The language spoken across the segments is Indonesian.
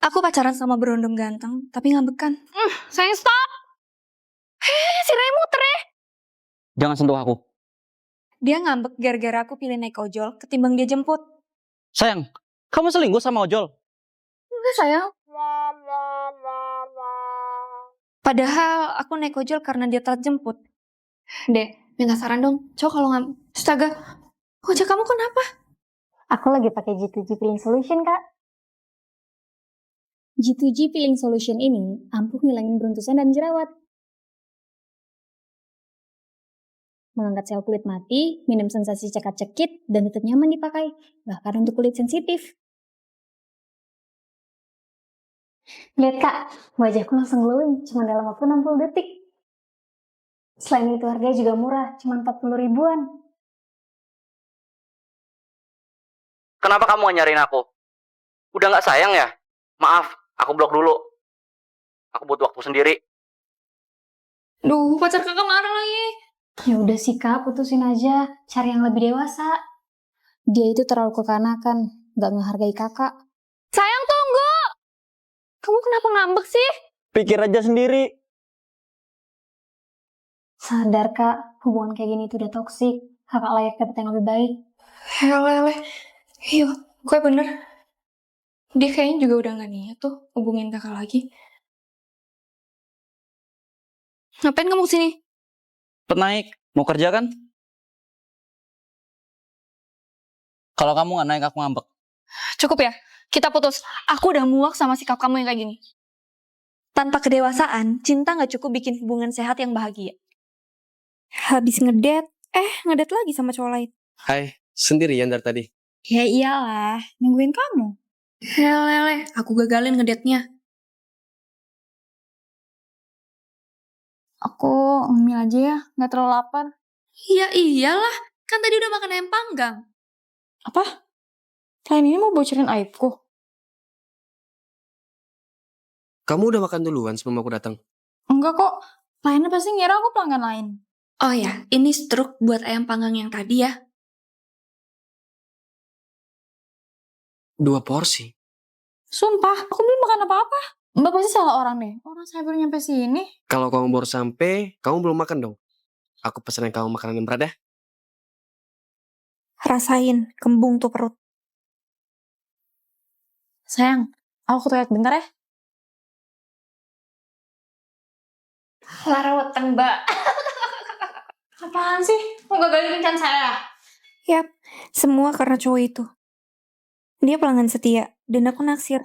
Aku pacaran sama berondong ganteng, tapi ngambekan. Sayang, stop! Si Ray muter ya. Jangan sentuh aku. Dia ngambek gara-gara aku pilih naik ojol ketimbang dia jemput. Sayang, kamu selingkuh sama ojol? Enggak sayang. Padahal aku naik ojol karena dia telat jemput. Deh, minta saran dong. Coba kalau nggak... Astaga, ojek kamu kenapa? Aku lagi pakai G2G Peeling Solution, Kak. G2G Peeling Solution ini ampuh ngilangin beruntusan dan jerawat. Mengangkat sel kulit mati, minum sensasi cekat-cekit, dan tetap nyaman dipakai. Bahkan untuk kulit sensitif. Lihat, Kak. Wajahku langsung glowing, cuma dalam waktu 60 detik. Selain itu harganya juga murah, cuma 40 ribuan. Kenapa kamu gak nyariin aku? Udah gak sayang ya? Maaf, aku blok dulu. Aku butuh waktu sendiri. Duh, pacar kakak marah lagi. Ya udah sih, Kak, putusin aja. Cari yang lebih dewasa. Dia itu terlalu kekanakan, gak menghargai kakak. Sayang, tunggu! Kamu kenapa ngambek sih? Pikir aja sendiri. Sadar, Kak, hubungan kayak gini tuh udah toksik. Kakak layak dapet yang lebih baik. Hele. Iya, gue bener. Dia kayaknya juga udah gak niat tuh hubungin kakak lagi. Ngapain kamu kesini? Naik, mau kerja kan? Kalau kamu gak naik, aku ngambek. Cukup ya, kita putus. Aku udah muak sama sikap kamu yang kayak gini. Tanpa kedewasaan, cinta gak cukup bikin hubungan sehat yang bahagia. Habis ngedate lagi sama cowok lain. Hai, sendirian dari tadi. Ya iyalah, nungguin kamu. Hele, aku gagalin ngedate-nya. Aku ngemil aja ya, gak terlalu lapar. Iya iyalah, kan tadi udah makan ayam panggang. Apa? Klien ini mau bocorin aibku? Kamu udah makan duluan sebelum aku datang? Enggak kok, kliennya pasti ngira aku pelanggan lain. Oh ya, ini struk buat ayam panggang yang tadi ya. 2 porsi. Sumpah, aku belum makan apa-apa. Mbak pasti salah orang deh. Orang saya baru nyampe sini. Kalau kamu baru sampai, kamu belum makan dong. Aku pesenin kamu makanan yang berat ya. Rasain, kembung tuh perut. Sayang, aku ke toilet bentar ya. Lara weteng, Mbak. Apaan sih? Mau gagalin rencana saya? Yap, semua karena cowok itu. Dia pelanggan setia, dan aku naksir.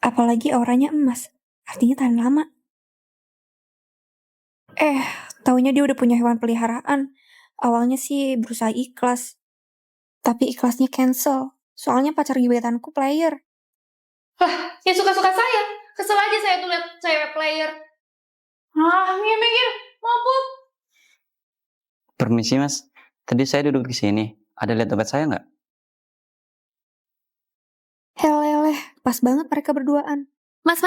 Apalagi auranya emas, artinya tahan lama. Taunya dia udah punya hewan peliharaan. Awalnya sih berusaha ikhlas. Tapi ikhlasnya cancel, soalnya pacar gebetanku player. Ya suka-suka saya. Kesel aja saya tuh liat cewek player. Mikir. Mampus. Permisi mas, tadi saya duduk di sini. Ada lihat dompet saya nggak? Hele, pas banget mereka berduaan. Mas,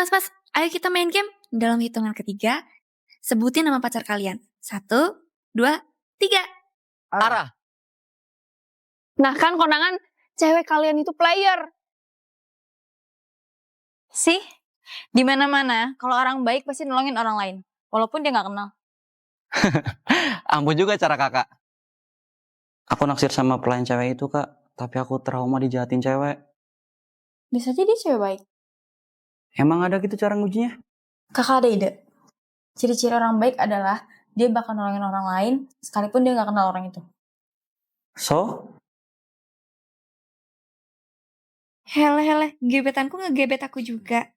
ayo kita main game. Dalam hitungan ketiga, sebutin nama pacar kalian. 1, 2, 3. Ara. Nah kan kondangan cewek kalian itu player. Sih, di mana-mana kalau orang baik pasti nolongin orang lain, walaupun dia nggak kenal. Ampun juga cara kakak. Aku naksir sama pelayan cewek itu kak. Tapi aku trauma dijahatin cewek. Bisa jadi cewek baik. Emang ada gitu cara ngujinya? Kakak ada ide. Ciri-ciri orang baik adalah dia bakal nolongin orang lain, sekalipun dia nggak kenal orang itu. So? Hele, gebetanku ngegebet aku juga.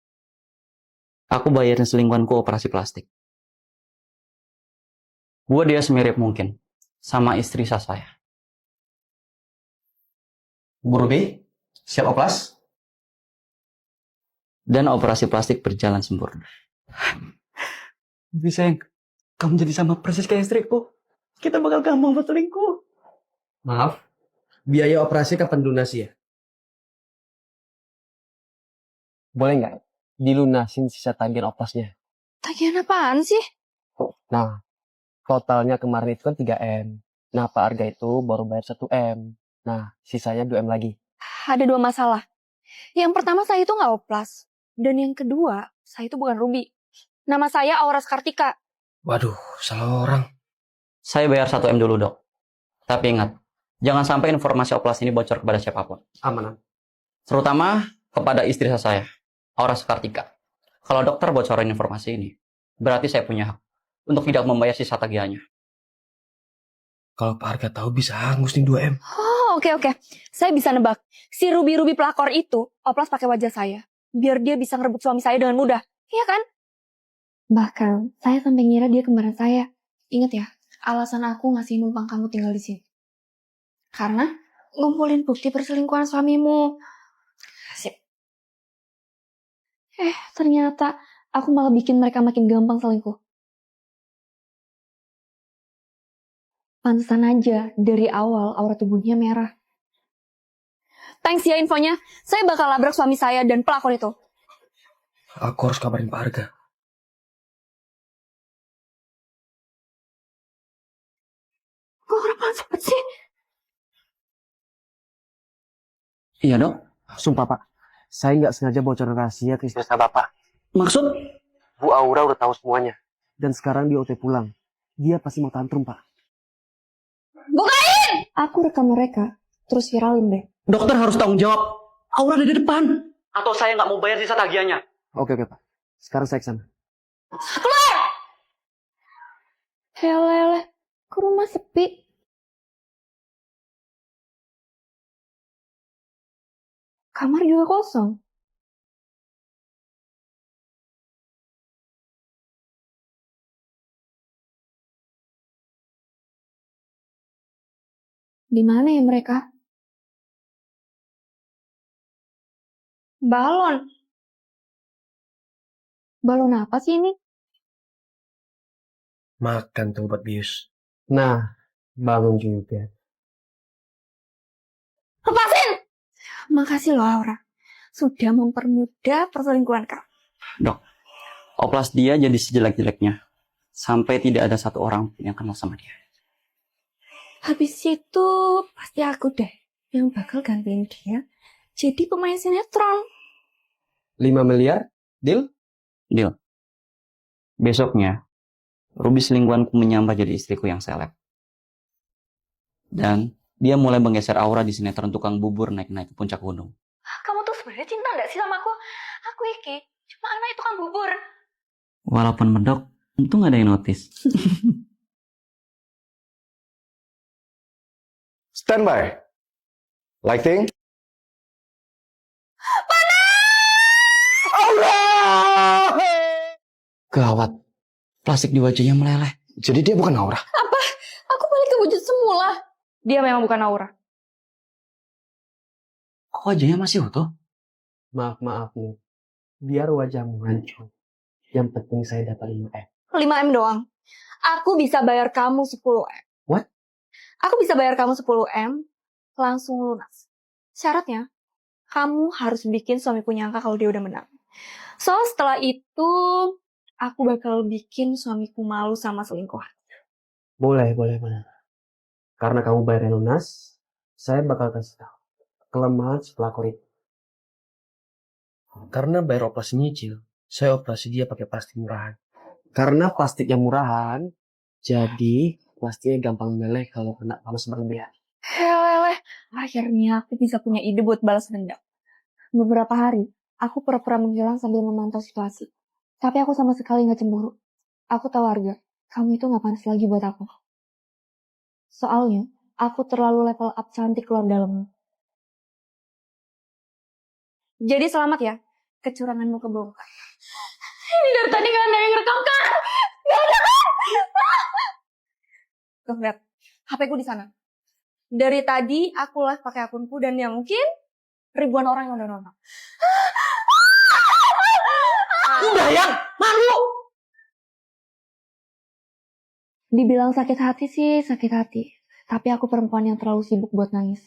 Aku bayarin selingkuhanku operasi plastik. Gue dia semirip mungkin sama istri sah saya. Bu Ruby, siap oplas? Dan operasi plastik berjalan sempurna. Ruby sayang, kamu jadi sama persis kayak istriku. Kita bakal gampang buat selingkuh. Maaf, biaya operasi kapan lunasi ya? Boleh nggak dilunasin sisa tagihan oplasnya? Tagihan apaan sih? Nah, totalnya kemarin itu kan 3M. Nah, Pak Arga itu baru bayar 1M. Nah, sisanya 2M lagi. Ada 2 masalah. Yang pertama, saya itu nggak oplas. Dan yang kedua, saya itu bukan Ruby. Nama saya Aura Kartika. Waduh, salah orang. Saya bayar 1 M dulu, Dok. Tapi ingat, jangan sampai informasi oplas ini bocor kepada siapapun. Aman. Terutama kepada istri saya, Aura Kartika. Kalau dokter bocorin informasi ini, berarti saya punya hak untuk tidak membayar sisa tagihannya. Kalau Pak Arga tahu bisa hangus nih 2 M. Oh, oke. Saya bisa nebak. Si Ruby pelakor itu oplas pakai wajah saya. Biar dia bisa ngerebut suami saya dengan mudah. Iya kan? Bahkan, saya sampai ngira dia kembaran saya. Ingat ya, alasan aku ngasih numpang kamu tinggal di sini. Karena ngumpulin bukti perselingkuhan suamimu. Sip. Ternyata aku malah bikin mereka makin gampang selingkuh. Pantesan aja, dari awal aura tubuhnya merah. Thanks ya infonya. Saya bakal labrak suami saya dan pelakor itu. Aku harus kabarin Pak Arga. Kok apaan cepet sih? Iya, Dok. Sumpah Pak, saya nggak sengaja bocorin rahasia ke istri saya Bapak. Maksud? Bu Aura udah tahu semuanya. Dan sekarang dia OT pulang. Dia pasti mau tantrum, Pak. Bukain! Aku rekam mereka, terus viralin deh. Dokter harus tanggung jawab. Aura ada di depan. Atau saya nggak mau bayar sisa tagihannya. Oke Pak. Sekarang saya kesana. Hele, ke rumah sepi. Kamar juga kosong. Di mana ya mereka? Balon. Balon apa sih ini? Makan tuh obat bius. Nah, bangun juga. Lepasin! Makasih loh Aura. Sudah mempermudah perselingkuhan kamu. Dok, oplas dia jadi sejelek-jeleknya. Sampai tidak ada satu orang yang kenal sama dia. Habis itu pasti aku deh yang bakal gantiin dia jadi pemain sinetron. 5 miliar? Deal? Deal. Besoknya, Ruby selingkuhanku menyamar jadi istriku yang seleb. Dan dia mulai menggeser Aura di sinetron tukang bubur naik-naik ke puncak gunung. Kamu tuh sebenarnya cinta nggak sih sama aku? Aku iki cuma anak itu kan bubur. Walaupun medok, untung ada yang notice. Standby. Lighting. Allah! Gawat, plastik di wajahnya meleleh. Jadi dia bukan Aura. Aku balik ke wujud semula. Dia memang bukan Aura. Kok wajahnya masih utuh? Maaf nih. Biar wajahmu hancur. Yang penting saya dapat 5 M. 5M doang. Aku bisa bayar kamu 10M. What? Aku bisa bayar kamu 10M langsung lunas. Syaratnya, kamu harus bikin suamiku nyangka kalau dia udah menang. So, setelah itu, aku bakal bikin suamiku malu sama selingkuhan. Boleh. Karena kamu bayarin lunas, saya bakal kasih tahu kelemahan si pelakor itu. Karena bayar operasi nyicil, saya operasi dia pakai plastik murahan. Karena plastik yang murahan, jadi plastiknya gampang meleleh kalau kena panas berlebihan. Helele, akhirnya aku bisa punya ide buat balas dendam. Beberapa hari, aku pura-pura menghilang sambil memantau situasi. Tapi aku sama sekali gak cemburu. Aku tahu Arga, kamu itu gak panas lagi buat aku. Soalnya, aku terlalu level up cantik keluar dalammu. Jadi selamat ya, kecuranganmu kebongkar. Ini dari tadi gak ada yang rekam kan? Gak ada kan? Tuh lihat, HP ku di sana. Dari tadi aku live pakai akunku dan ya mungkin ribuan orang yang udah nonton. Udah yang malu. Dibilang sakit hati sih sakit hati. Tapi aku perempuan yang terlalu sibuk buat nangis.